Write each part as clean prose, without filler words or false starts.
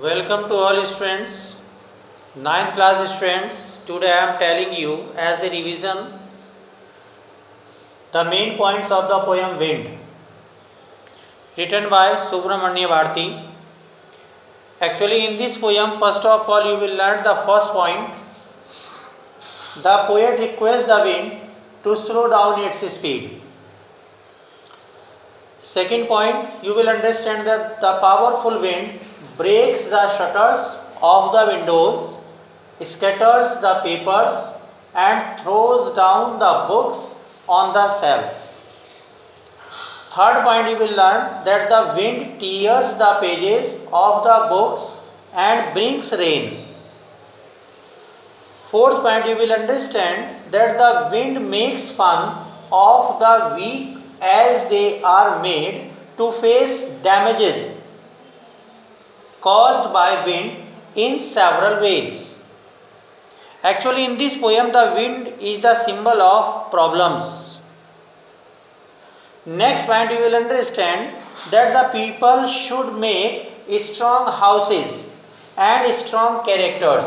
Welcome to all students, ninth class students. Today I am telling you as a revision the main points of the poem Wind, written by Subramanya Bharati. Actually, in this poem, first of all, you will learn the first point. The poet requests the wind to slow down its speed. Second point, you will understand that the powerful wind breaks the shutters of the windows, scatters the papers, and throws down the books on the shelf. Third point, you will learn that the wind tears the pages of the books and brings rain. Fourth point, you will understand that the wind makes fun of the weak as they are made to face damages caused by wind in several ways. Actually, in this poem, the wind is the symbol of problems. Next point, you will understand that the people should make strong houses and strong characters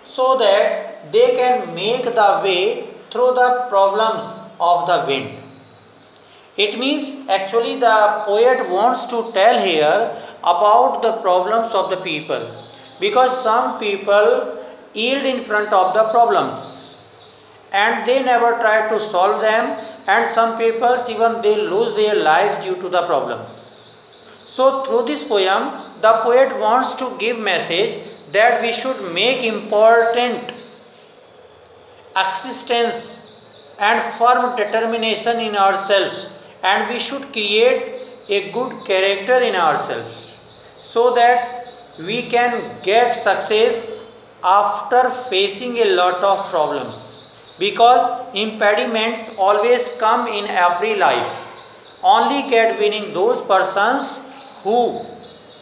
so that they can make the way through the problems of the wind. It means actually the poet wants to tell here about the problems of the people, because some people yield in front of the problems and they never try to solve them, and some people even they lose their lives due to the problems. So through this poem the poet wants to give message that we should make important existence and firm determination in ourselves, and we should create a good character in ourselves so that we can get success after facing a lot of problems, because impediments always come in every life. Only get winning those persons who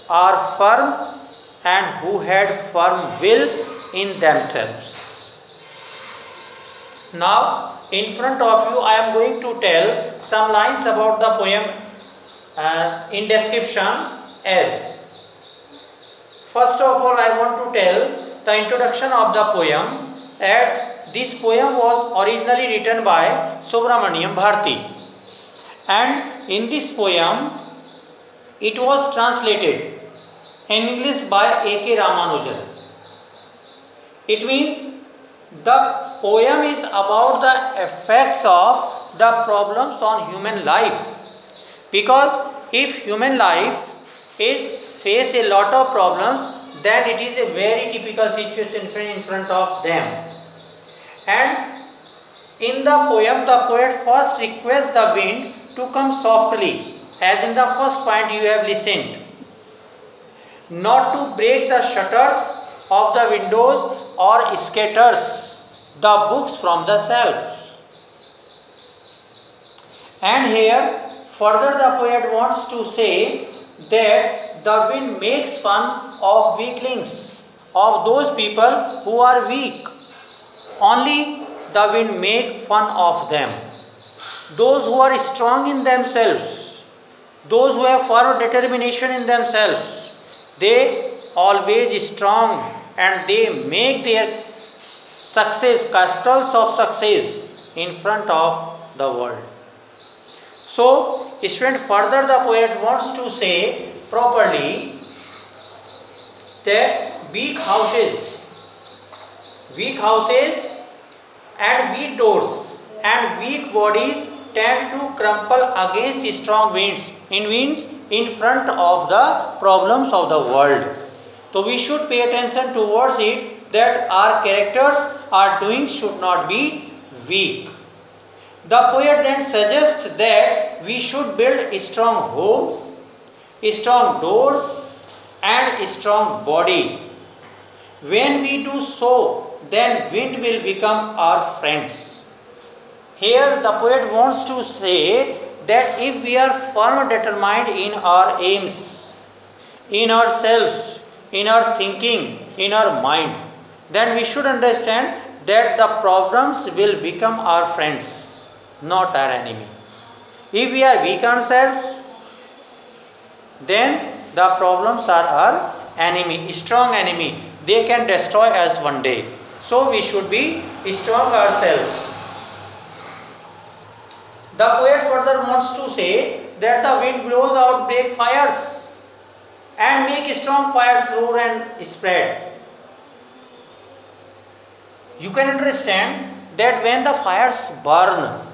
are firm and who had firm will in themselves. Now, in front of you, I am going to tell some lines about the poem in description. As first of all, I want to tell the introduction of the poem, as this poem was originally written by Subramaniam Bharati, and in this poem it was translated in English by A.K. Ramanujan. It means the poem is about the effects of the problems on human life, because if human life is face a lot of problems, then it is a very typical situation in front of them. And in the poem the poet first requests the wind to come softly, as in the first point you have listened, not to break the shutters of the windows or scatters the books from the shelf. And here further the poet wants to say that the wind makes fun of weaklings, of those people who are weak. Only the wind make fun of them. Those who are strong in themselves, those who have firm determination in themselves, they always strong and they make their success, castles of success in front of the world. So, student, further the poet wants to say properly that weak houses and weak doors and weak bodies tend to crumple against strong winds in front of the problems of the world. So we should pay attention towards it, that our characters, our doings should not be weak. The poet then suggests that we should build strong homes, strong doors, and strong body. When we do so, then wind will become our friends. Here the poet wants to say that if we are firm determined in our aims, in ourselves, in our thinking, in our mind, then we should understand that the problems will become our friends, not our enemy. If we are weak ourselves, then the problems are our enemy, strong enemy. They can destroy us one day. So we should be strong ourselves. The poet further wants to say that the wind blows out break fires and make strong fires roar and spread. You can understand that when the fires burn,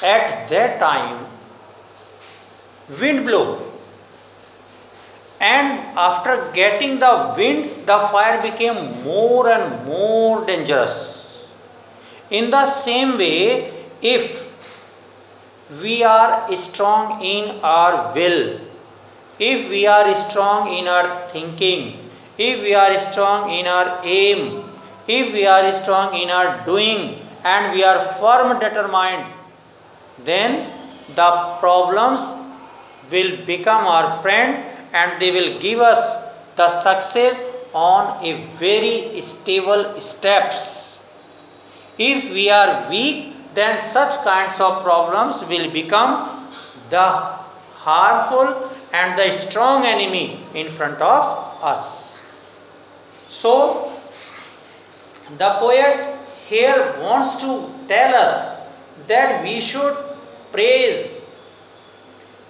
at that time wind blow, and after getting the wind the fire became more and more dangerous. In the same way, if we are strong in our will, if we are strong in our thinking, if we are strong in our aim, if we are strong in our doing, and we are firm determined, then the problems will become our friend and they will give us the success on a very stable steps. If we are weak, then such kinds of problems will become the harmful and the strong enemy in front of us. So, the poet here wants to tell us that we should praise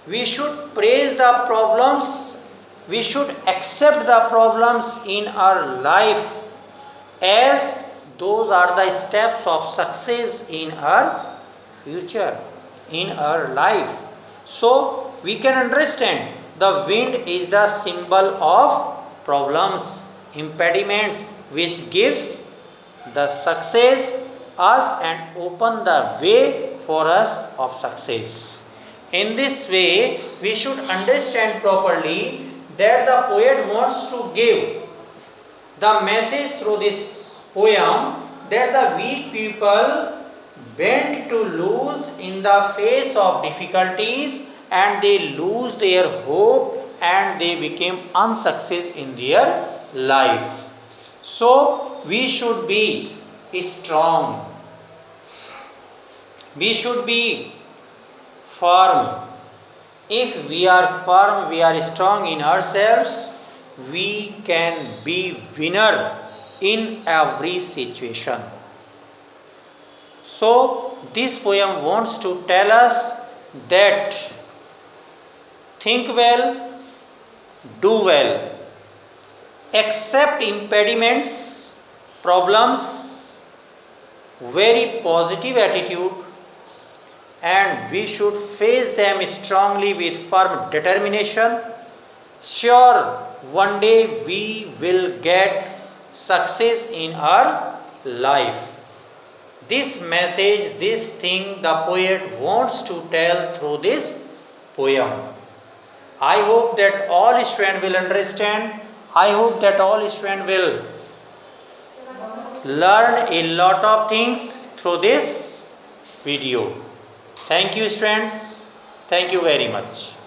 the problems, we should accept the problems in our life as those are the steps of success in our future, in our life. So we can understand the wind is the symbol of problems, impediments, which gives the success us and open the way for us of success. In this way, we should understand properly that the poet wants to give the message through this poem that the weak people bend to lose in the face of difficulties and they lose their hope and they became unsuccess in their life. So we should be strong. We should be firm. If we are firm, we are strong in ourselves, we can be winner in every situation. So this poem wants to tell us that think well, do well, accept impediments, problems, very positive attitude, and we should face them strongly with firm determination. Sure, one day we will get success in our life. This message, this thing the poet wants to tell through this poem. I hope that all students will understand. I hope that all students will learn a lot of things through this video. Thank you, students. Thank you very much.